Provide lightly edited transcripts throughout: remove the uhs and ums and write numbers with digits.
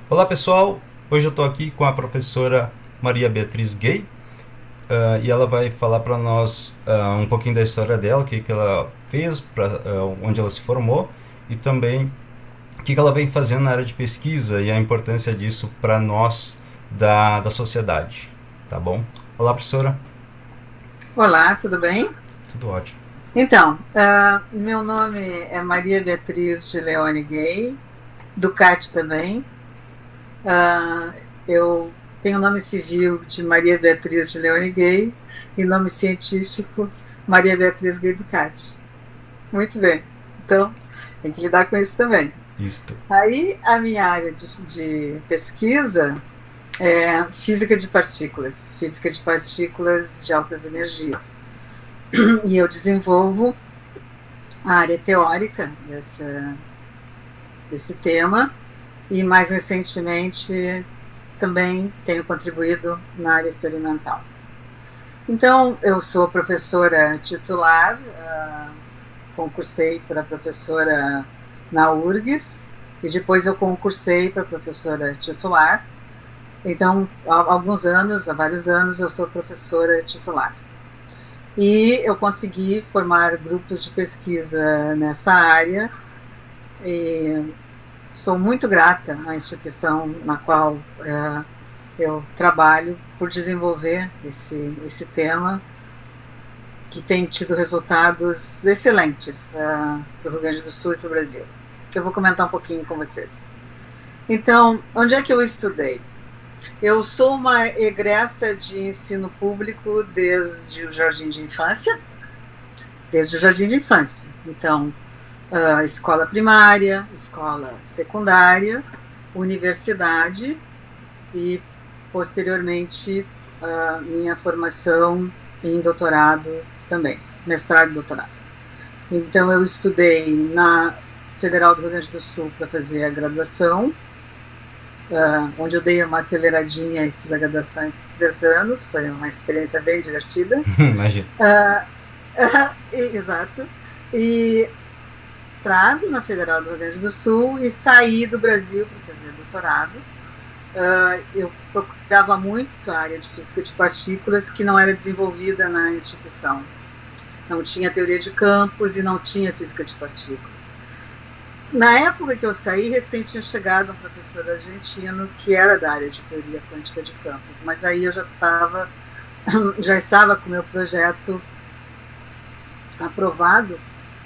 Olá pessoal, hoje eu estou aqui com a professora Maria Beatriz Gay e ela vai falar para nós um pouquinho da história dela, o que ela fez, onde ela se formou e também o que ela vem fazendo na área de pesquisa e a importância disso para nós da sociedade. Tá bom? Olá professora, Olá, tudo bem? tudo ótimo. Então, meu nome é Maria Beatriz de Leone Gay, Ducati também. Eu tenho nome civil de Maria Beatriz de Leone Gay e nome científico Maria Beatriz Gay Ducati. Muito bem. Então, tem que lidar com isso também. Isto. Aí, a minha área de pesquisa é física de partículas de altas energias. E eu desenvolvo a área teórica desse tema, e mais recentemente também tenho contribuído na área experimental. Então, eu sou professora titular, concursei para professora na URGS, e depois eu concursei para professora titular. Então, há vários anos, eu sou professora titular. E eu consegui formar grupos de pesquisa nessa área, e sou muito grata à instituição na qual eu trabalho por desenvolver esse tema, que tem tido resultados excelentes para o Rio Grande do Sul e para o Brasil, que eu vou comentar um pouquinho com vocês. Então, onde é que eu estudei? Eu sou uma egressa de ensino público desde o jardim de infância. Então, escola primária, escola secundária, universidade e, posteriormente, minha formação em doutorado também, mestrado e doutorado. Então, eu estudei na Federal do Rio Grande do Sul para fazer a graduação, onde eu dei uma aceleradinha e fiz a graduação em 3 anos, foi uma experiência bem divertida. Imagina. Exato. E mestrado na Federal do Rio Grande do Sul e saí do Brasil para fazer doutorado. Eu procurava muito a área de física de partículas, que não era desenvolvida na instituição. Não tinha teoria de campos e não tinha física de partículas. Na época que eu saí, recém tinha chegado um professor argentino que era da área de teoria quântica de campos, mas aí eu já estava com o meu projeto aprovado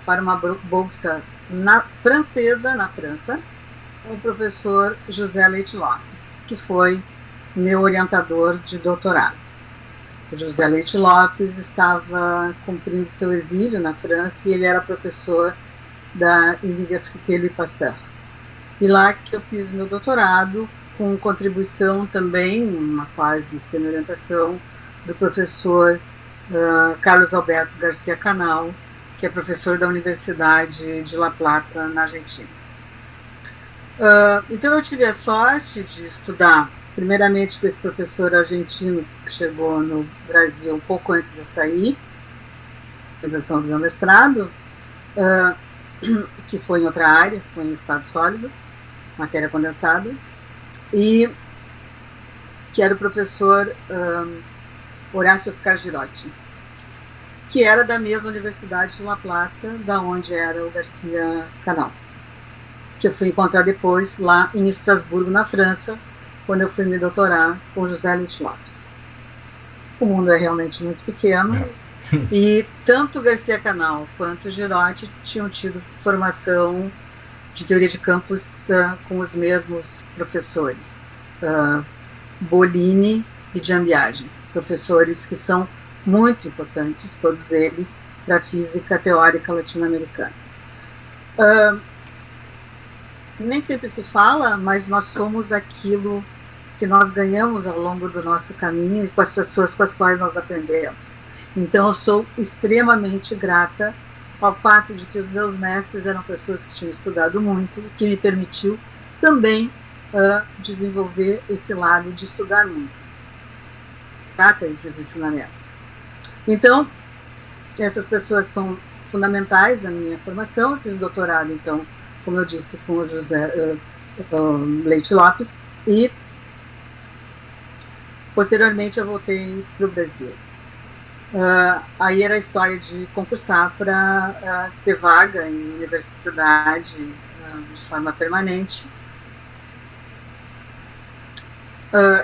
para uma bolsa francesa, na França, com o professor José Leite Lopes, que foi meu orientador de doutorado. O José Leite Lopes estava cumprindo seu exílio na França e ele era professor da Université Louis Pasteur. E lá que eu fiz meu doutorado, com contribuição também, uma quase semi-orientação, do professor Carlos Alberto Garcia Canal, que é professor da Universidade de La Plata, na Argentina. Então eu tive a sorte de estudar, primeiramente com esse professor argentino que chegou no Brasil um pouco antes de eu sair, a realização do meu mestrado, que foi em outra área, foi em estado sólido, matéria condensada, e que era o professor Horácio Oscar Girotti, que era da mesma Universidade de La Plata, da onde era o Garcia Canal, que eu fui encontrar depois lá em Estrasburgo, na França, quando eu fui me doutorar com José Leite Lopes. O mundo é realmente muito pequeno, e tanto Garcia Canal quanto Girotti tinham tido formação de teoria de campos com os mesmos professores, Bolini e Giambiagi, professores que são muito importantes, todos eles, para a física teórica latino-americana. Nem sempre se fala, mas nós somos aquilo que nós ganhamos ao longo do nosso caminho e com as pessoas com as quais nós aprendemos. Então, eu sou extremamente grata ao fato de que os meus mestres eram pessoas que tinham estudado muito, o que me permitiu também desenvolver esse lado de estudar muito. Grata a esses ensinamentos. Então, essas pessoas são fundamentais na minha formação. Eu fiz doutorado, então, como eu disse, com o José Leite Lopes, E posteriormente eu voltei para o Brasil. Aí era a história de concursar para ter vaga em universidade de forma permanente.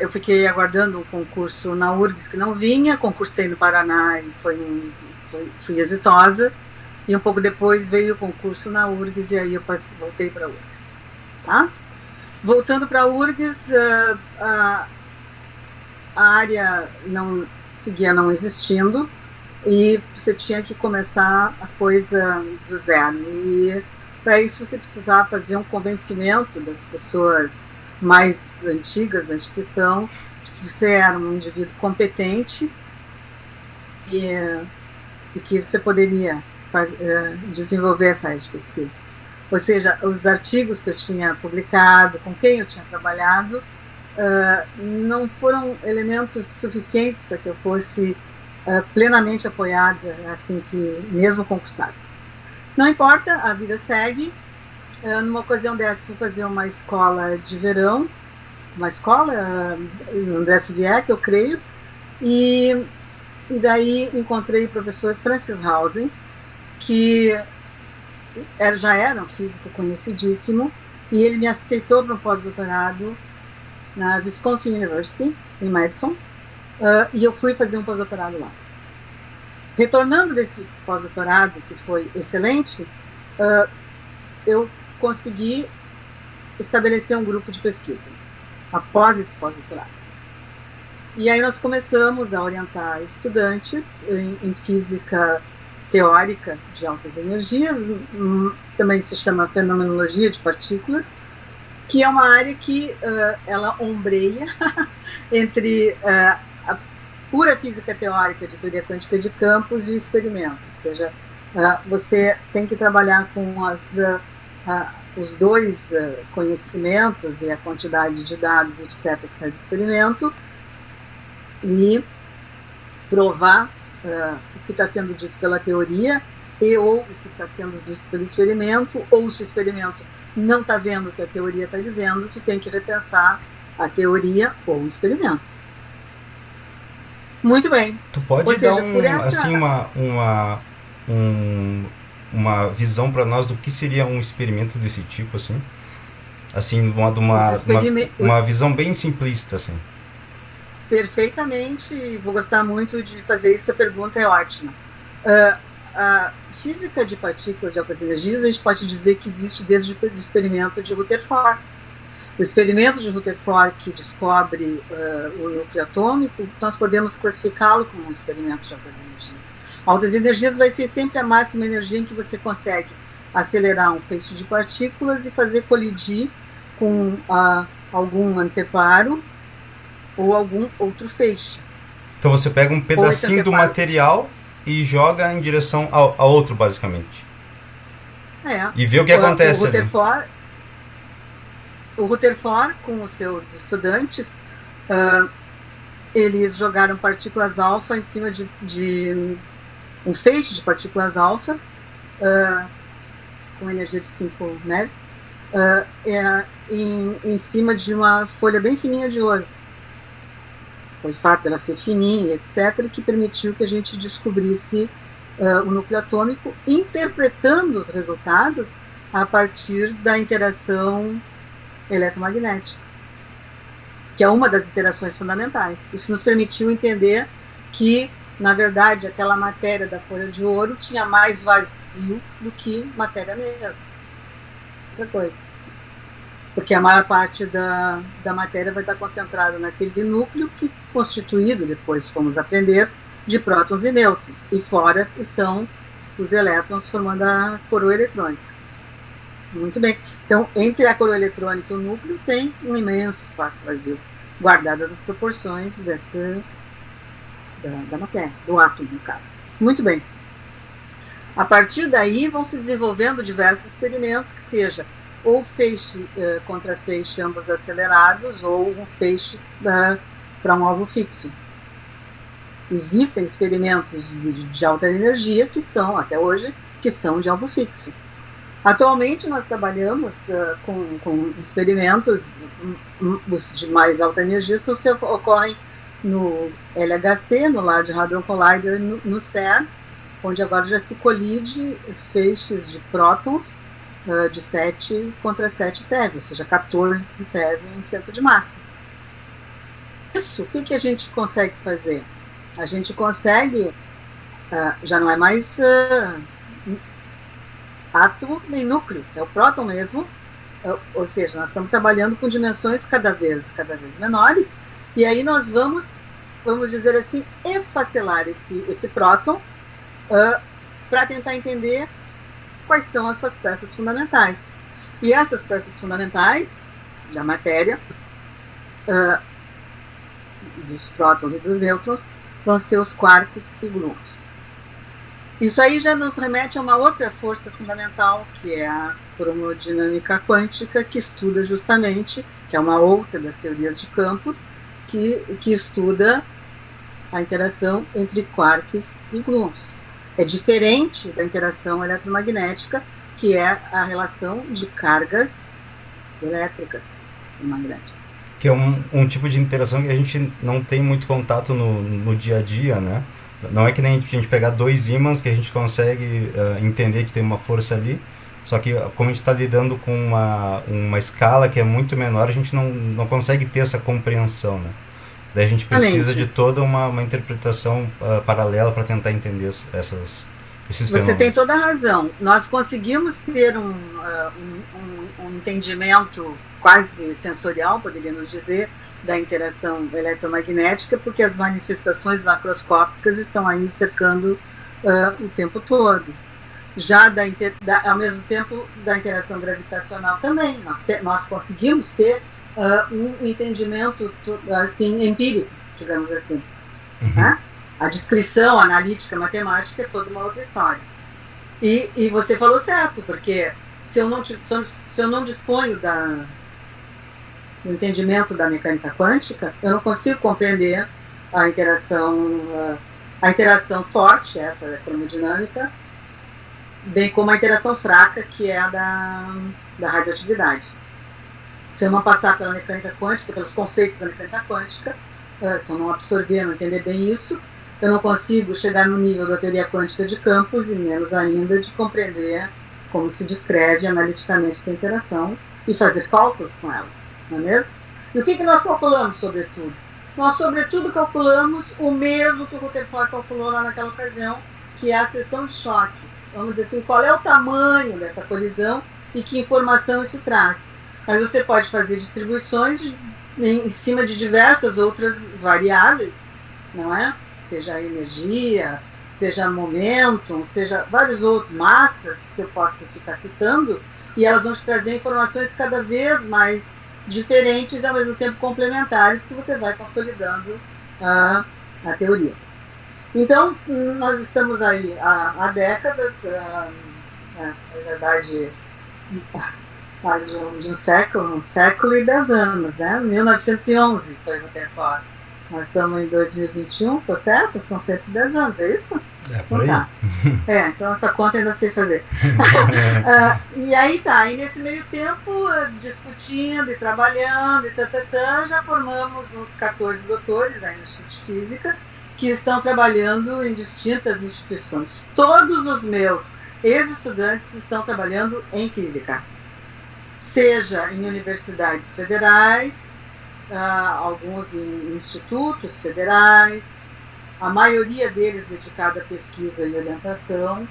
Eu fiquei aguardando um concurso na URGS que não vinha, concursei no Paraná e fui exitosa, e um pouco depois veio o concurso na URGS e aí eu voltei para a URGS. Tá? Voltando para a URGS, a área seguia não existindo e você tinha que começar a coisa do zero. E para isso você precisava fazer um convencimento das pessoas mais antigas da instituição de que você era um indivíduo competente e que você poderia desenvolver essa área de pesquisa. Ou seja, os artigos que eu tinha publicado, com quem eu tinha trabalhado, não foram elementos suficientes para que eu fosse plenamente apoiada, assim que mesmo concursada. Não importa, a vida segue. Numa ocasião dessa, fui fazer uma escola de verão, André Subiec, eu creio, e daí encontrei o professor Francis Hausen, que já era um físico conhecidíssimo, e ele me aceitou para um pós-doutorado na Wisconsin University, em Madison, e eu fui fazer um pós-doutorado lá. Retornando desse pós-doutorado, que foi excelente, eu consegui estabelecer um grupo de pesquisa após esse pós-doutorado. E aí nós começamos a orientar estudantes em física teórica de altas energias, também se chama fenomenologia de partículas, que é uma área que ela ombreia entre a pura física teórica de teoria quântica de campos e o experimento, ou seja, você tem que trabalhar com os dois conhecimentos e a quantidade de dados, etc., que sai do experimento, e provar o que está sendo dito pela teoria ou o que está sendo visto pelo experimento, ou se o experimento não está vendo o que a teoria está dizendo, tu tem que repensar a teoria ou o experimento. Muito bem. Tu pode dar assim, uma visão para nós do que seria um experimento desse tipo, assim? Assim, uma visão bem simplista, assim. Perfeitamente, vou gostar muito de fazer isso, a pergunta é ótima. A física de partículas de altas energias, a gente pode dizer que existe desde o experimento de Rutherford. O experimento de Rutherford, que descobre o núcleo atômico, nós podemos classificá-lo como um experimento de altas energias. Altas energias vai ser sempre a máxima energia em que você consegue acelerar um feixe de partículas e fazer colidir com algum anteparo ou algum outro feixe. Então você pega um pedacinho do material e joga em direção a outro, basicamente. E vê o que acontece ali. O Rutherford, com os seus estudantes, eles jogaram partículas alfa em cima de um feixe de partículas alfa, com energia de 5 MeV, em cima de uma folha bem fininha de ouro. Foi o fato dela ser fininha, etc., que permitiu que a gente descobrisse o núcleo atômico, interpretando os resultados a partir da interação eletromagnética, que é uma das interações fundamentais. Isso nos permitiu entender que, na verdade, aquela matéria da folha de ouro tinha mais vazio do que matéria mesmo. Outra coisa. Porque a maior parte da matéria vai estar concentrada naquele núcleo que é constituído, depois fomos aprender, de prótons e nêutrons. E fora estão os elétrons formando a coroa eletrônica. Muito bem. Então, entre a coroa eletrônica e o núcleo tem um imenso espaço vazio, guardadas as proporções da matéria, do átomo, no caso. Muito bem. A partir daí vão se desenvolvendo diversos experimentos, que seja ou feixe contra feixe, ambos acelerados, ou um feixe para um alvo fixo. Existem experimentos de alta energia que são, até hoje, que são de alvo fixo. Atualmente nós trabalhamos com experimentos, os de mais alta energia são os que ocorrem no LHC, no Large Hadron Collider, no CERN, onde agora já se colide feixes de prótons de 7 contra 7 TeV, ou seja, 14 TeV em centro de massa. Isso, o que a gente consegue fazer? A gente consegue, já não é mais átomo nem núcleo, é o próton mesmo, ou seja, nós estamos trabalhando com dimensões cada vez menores, e aí nós vamos dizer assim, esfacelar esse próton para tentar entender quais são as suas peças fundamentais. E essas peças fundamentais da matéria, dos prótons e dos nêutrons, vão ser os quarks e gluons. Isso aí já nos remete a uma outra força fundamental, que é a cromodinâmica quântica, que estuda justamente, que é uma outra das teorias de campos, que estuda a interação entre quarks e gluons. É diferente da interação eletromagnética, que é a relação de cargas elétricas e magnéticas. Que é um tipo de interação que a gente não tem muito contato no dia a dia, né? Não é que nem a gente pegar dois ímãs que a gente consegue entender que tem uma força ali, só que como a gente está lidando com uma escala que é muito menor, a gente não consegue ter essa compreensão, né? Daí a gente precisa de toda uma interpretação paralela para tentar entender esses fenômenos. Você tem toda a razão. Nós conseguimos ter um entendimento quase sensorial, poderíamos dizer, da interação eletromagnética, porque as manifestações macroscópicas estão aí cercando o tempo todo. Já ao mesmo tempo da interação gravitacional também, nós conseguimos ter um entendimento assim empírico, digamos assim. Uhum. Né? A descrição analítica, matemática é toda uma outra história. E você falou certo, porque se eu não disponho do entendimento da mecânica quântica, eu não consigo compreender a interação forte, essa é a cromodinâmica, bem como a interação fraca, que é a da radioatividade. Se eu não passar pela mecânica quântica, pelos conceitos da mecânica quântica, se eu não absorver, não entender bem isso, eu não consigo chegar no nível da teoria quântica de campos e menos ainda de compreender como se descreve analiticamente essa interação e fazer cálculos com elas, não é mesmo? E o que nós calculamos, sobretudo? Nós, sobretudo, calculamos o mesmo que o Rutherford calculou lá naquela ocasião, que é a seção de choque. Vamos dizer assim, qual é o tamanho dessa colisão e que informação isso traz. Mas você pode fazer distribuições em cima de diversas outras variáveis, não é? Seja a energia, seja momentum, seja vários outros, massas, que eu posso ficar citando, e elas vão te trazer informações cada vez mais diferentes e ao mesmo tempo complementares, que você vai consolidando a teoria. Então, nós estamos aí há décadas, na verdade, mais de um século e 10 anos, né? 1911 foi o Rutherford. Nós estamos em 2021, tô certo? São 110 anos, é isso? É, por aí. Tá. Então essa conta ainda sei fazer. E aí tá, e nesse meio tempo, discutindo e trabalhando, já formamos uns 14 doutores aí no Instituto de Física, que estão trabalhando em distintas instituições. Todos os meus ex-estudantes estão trabalhando em física, seja em universidades federais, alguns em institutos federais, a maioria deles dedicada à pesquisa e orientação.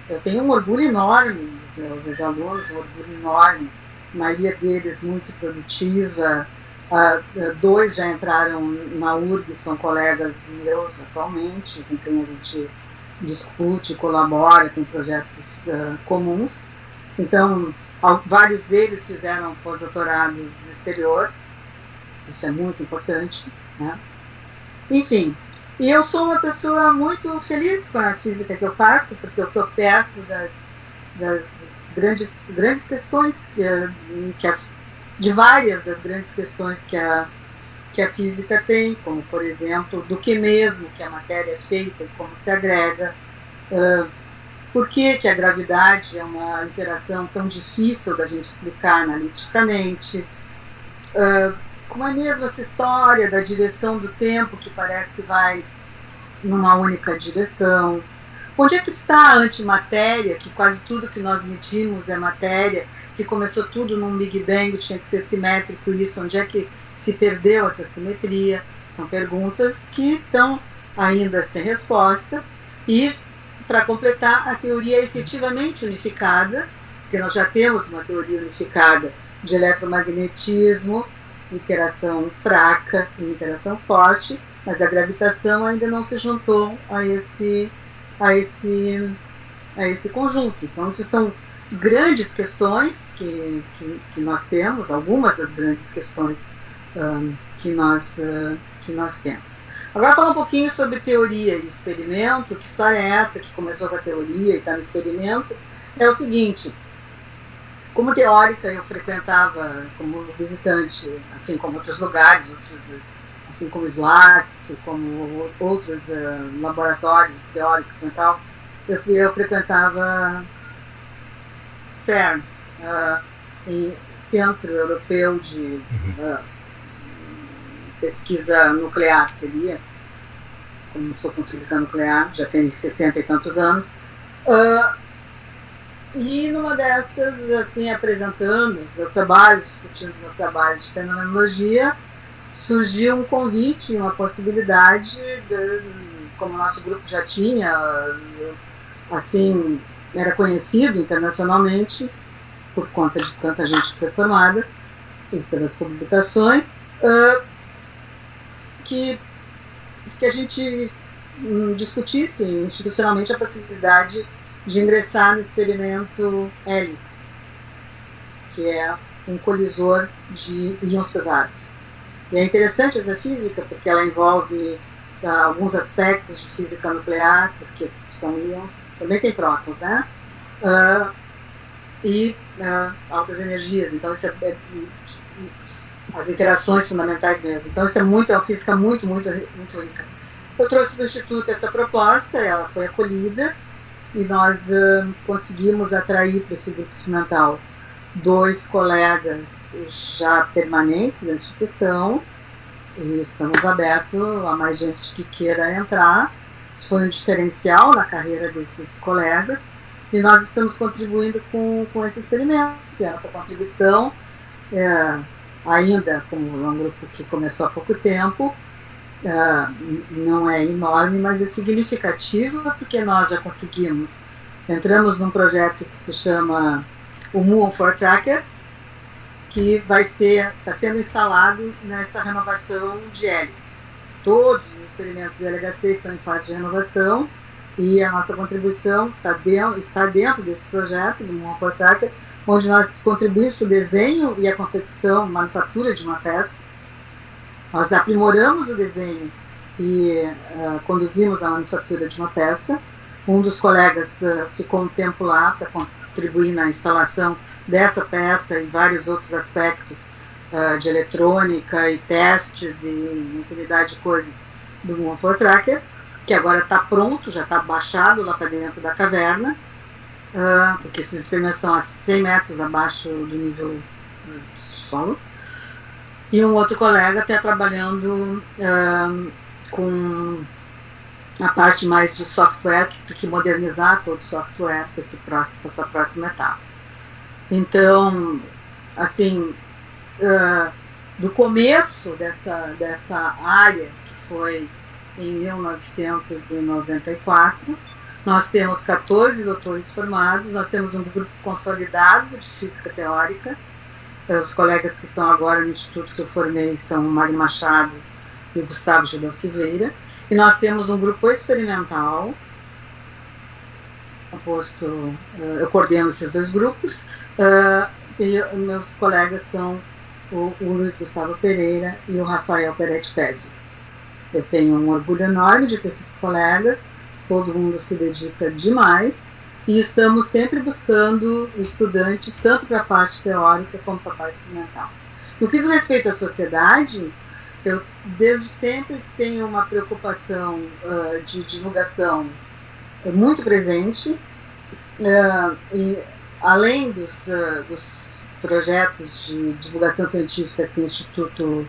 Eu tenho um orgulho enorme dos meus ex-alunos, um orgulho enorme, a maioria deles muito produtiva. 2 já entraram na URG, são colegas meus atualmente, com quem a gente discute, colabora com projetos comuns. Então, vários deles fizeram pós-doutorados no exterior, isso é muito importante, né? Enfim, e eu sou uma pessoa muito feliz com a física que eu faço, porque eu estou perto das grandes questões, de várias das grandes questões que a física tem, como, por exemplo, do que mesmo que a matéria é feita e como se agrega, Por que que a gravidade é uma interação tão difícil da gente explicar analiticamente? Como é mesmo essa história da direção do tempo, que parece que vai numa única direção? Onde é que está a antimatéria, que quase tudo que nós medimos é matéria? Se começou tudo num Big Bang, tinha que ser simétrico isso, onde é que se perdeu essa simetria? São perguntas que estão ainda sem resposta. E, para completar, a teoria é efetivamente unificada, porque nós já temos uma teoria unificada de eletromagnetismo, interação fraca e interação forte, mas a gravitação ainda não se juntou a esse conjunto. Então, isso são grandes questões que nós temos, algumas das grandes questões que nós temos. Agora, falar um pouquinho sobre teoria e experimento. Que história é essa que começou com a teoria e está no experimento? É o seguinte: como teórica, eu frequentava como visitante, assim como outros lugares, assim como SLAC, como outros laboratórios teóricos e tal. Eu frequentava CERN, em Centro Europeu de Pesquisa Nuclear, seria. Começou com física nuclear, já tem 60 e tantos anos. E numa dessas, assim, apresentando os meus trabalhos, discutindo os meus trabalhos de fenomenologia, surgiu um convite, uma possibilidade, como o nosso grupo já tinha, assim, era conhecido internacionalmente, por conta de tanta gente que foi formada, e pelas publicações, que a gente discutisse institucionalmente a possibilidade de ingressar no experimento HELICE, que é um colisor de íons pesados. E é interessante essa física, porque ela envolve alguns aspectos de física nuclear, porque são íons, também tem prótons, né? E altas energias. Então, isso as interações fundamentais mesmo. Então, isso é uma física muito, muito, muito rica. Eu trouxe para o Instituto essa proposta, ela foi acolhida, e nós conseguimos atrair para esse grupo experimental 2 colegas já permanentes da instituição, e estamos abertos a mais gente que queira entrar. Isso foi um diferencial na carreira desses colegas, e nós estamos contribuindo com esse experimento, que a nossa contribuição, ainda como um grupo que começou há pouco tempo, não é enorme, mas é significativa, porque nós já conseguimos, entramos num projeto que se chama o Muon for Tracker, que está sendo instalado nessa renovação de hélice. Todos os experimentos do LHC estão em fase de renovação, e a nossa contribuição está dentro desse projeto do Muon for Tracker, onde nós contribuímos para o desenho e a confecção, manufatura de uma peça. Nós aprimoramos o desenho e conduzimos a manufatura de uma peça. Um dos colegas ficou um tempo lá para contribuir na instalação dessa peça e vários outros aspectos de eletrônica e testes e infinidade de coisas do Muon for Tracker, que agora está pronto, já está baixado lá para dentro da caverna, porque esses experimentos estão a 100 metros abaixo do nível do solo. E um outro colega está trabalhando com a parte mais de software, que modernizar todo o software para essa próxima etapa. Então, assim, do começo dessa área, que foi em 1994, nós temos 14 doutores formados, nós temos um grupo consolidado de física teórica. Os colegas que estão agora no instituto que eu formei são o Magno Machado e o Gustavo Gilão Silveira. E nós temos um grupo experimental, composto, eu coordeno esses 2 grupos, e meus colegas são o Luiz Gustavo Pereira e o Rafael Peretti Pezzi. Eu tenho um orgulho enorme de ter esses colegas, todo mundo se dedica demais, e estamos sempre buscando estudantes, tanto para a parte teórica como para a parte experimental. No que diz respeito à sociedade, eu desde sempre tenho uma preocupação de divulgação muito presente, E além dos projetos de divulgação científica que o Instituto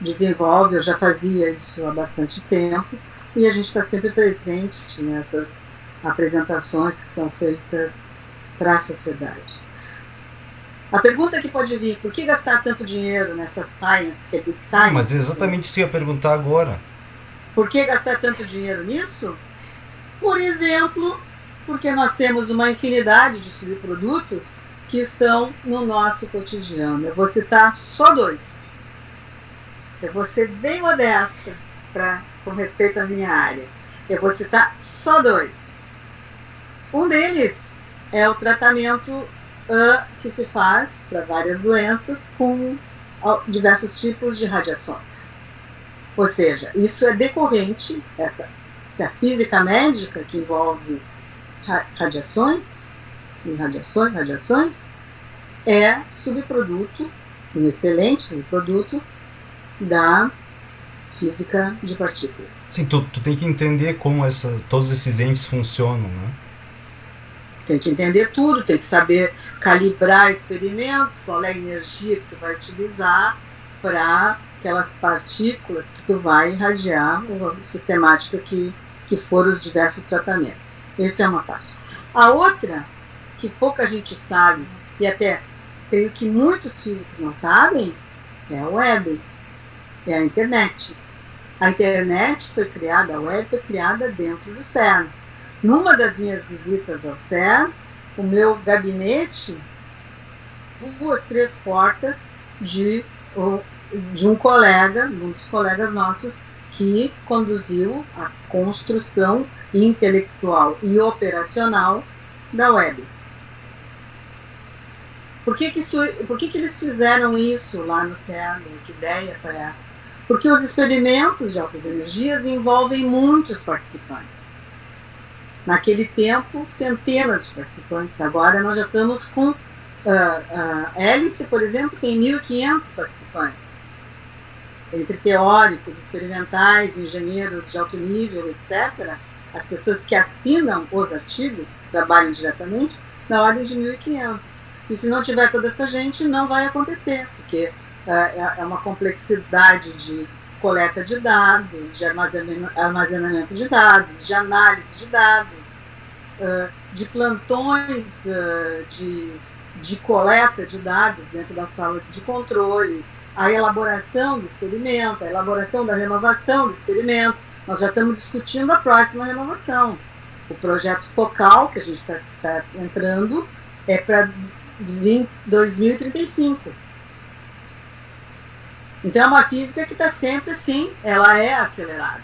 desenvolve, eu já fazia isso há bastante tempo, e a gente está sempre presente nessas apresentações que são feitas para a sociedade. A pergunta que pode vir: por que gastar tanto dinheiro nessa science, que é big science? Mas é exatamente isso que eu ia perguntar agora. Por que gastar tanto dinheiro nisso? Por exemplo, porque nós temos uma infinidade de subprodutos que estão no nosso cotidiano. Eu vou citar só 2. Eu vou ser bem modesta com respeito à minha área. Eu vou citar só 2. Um deles é o tratamento que se faz para várias doenças com diversos tipos de radiações. Ou seja, isso é decorrente, essa física médica que envolve radiações, é subproduto, um excelente subproduto da física de partículas. Sim, tu tem que entender como todos esses entes funcionam, né? Tem que entender tudo, tem que saber calibrar experimentos, qual é a energia que tu vai utilizar para aquelas partículas que tu vai irradiar, sistemática que foram os diversos tratamentos. Essa é uma parte. A outra, que pouca gente sabe, e até creio que muitos físicos não sabem, é a web, é a internet. A internet foi criada, a web foi criada dentro do CERN. Numa das minhas visitas ao CERN, o meu gabinete, 2, 3 portas de um colega, um dos colegas nossos, que conduziu a construção intelectual e operacional da web. Por que eles fizeram isso lá no CERN? Que ideia foi essa? Porque os experimentos de altas energias envolvem muitos participantes. Naquele tempo, centenas de participantes. Agora nós já estamos com Hélice, por exemplo, tem 1.500 participantes. Entre teóricos, experimentais, engenheiros de alto nível, etc., as pessoas que assinam os artigos, que trabalham diretamente, na ordem de 1.500. E se não tiver toda essa gente, não vai acontecer, porque é uma complexidade de coleta de dados, de armazenamento de dados, de análise de dados, de plantões de coleta de dados dentro da sala de controle, a elaboração do experimento, a elaboração da renovação do experimento. Nós já estamos discutindo a próxima renovação. O projeto focal, que a gente está entrando, é para 2035. Então é uma física que está sempre assim, ela é acelerada.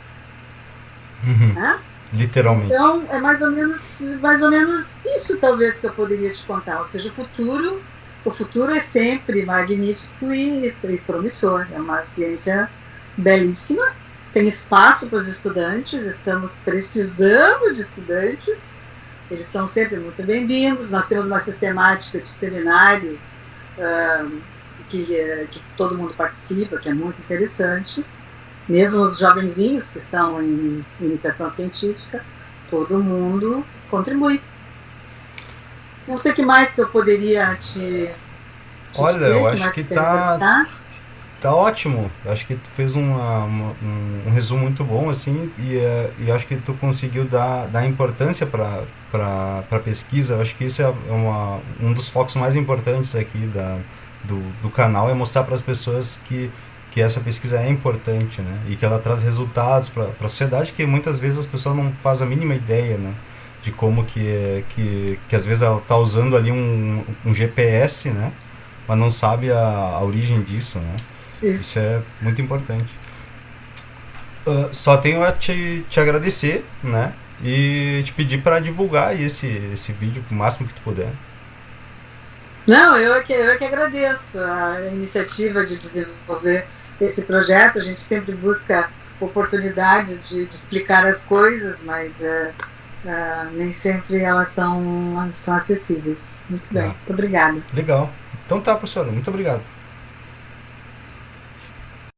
Né? Literalmente. Então é mais ou menos isso talvez que eu poderia te contar. Ou seja, o futuro é sempre magnífico e promissor. É uma ciência belíssima, tem espaço para os estudantes, estamos precisando de estudantes, eles são sempre muito bem-vindos. Nós temos uma sistemática de seminários que todo mundo participa, que é muito interessante. Mesmo os jovenzinhos que estão em iniciação científica, todo mundo contribui. Não sei o que mais que eu poderia te Olha, dizer, eu acho que tá ótimo. Eu acho que tu fez um resumo muito bom, assim, e acho que tu conseguiu dar importância para a pesquisa. Eu acho que isso é um dos focos mais importantes aqui do canal, é mostrar para as pessoas que essa pesquisa é importante, né? E que ela traz resultados para a sociedade, que muitas vezes as pessoas não fazem a mínima ideia, né? De como que às vezes ela está usando ali um GPS, né? Mas não sabe a origem disso, né? Isso é muito importante. Só tenho a te agradecer, né? E te pedir para divulgar esse vídeo o máximo que tu puder. Não, eu é que agradeço a iniciativa de desenvolver esse projeto. A gente sempre busca oportunidades de explicar as coisas, mas nem sempre elas são acessíveis. Muito bem, muito obrigada. Legal. Então tá, professora, muito obrigado.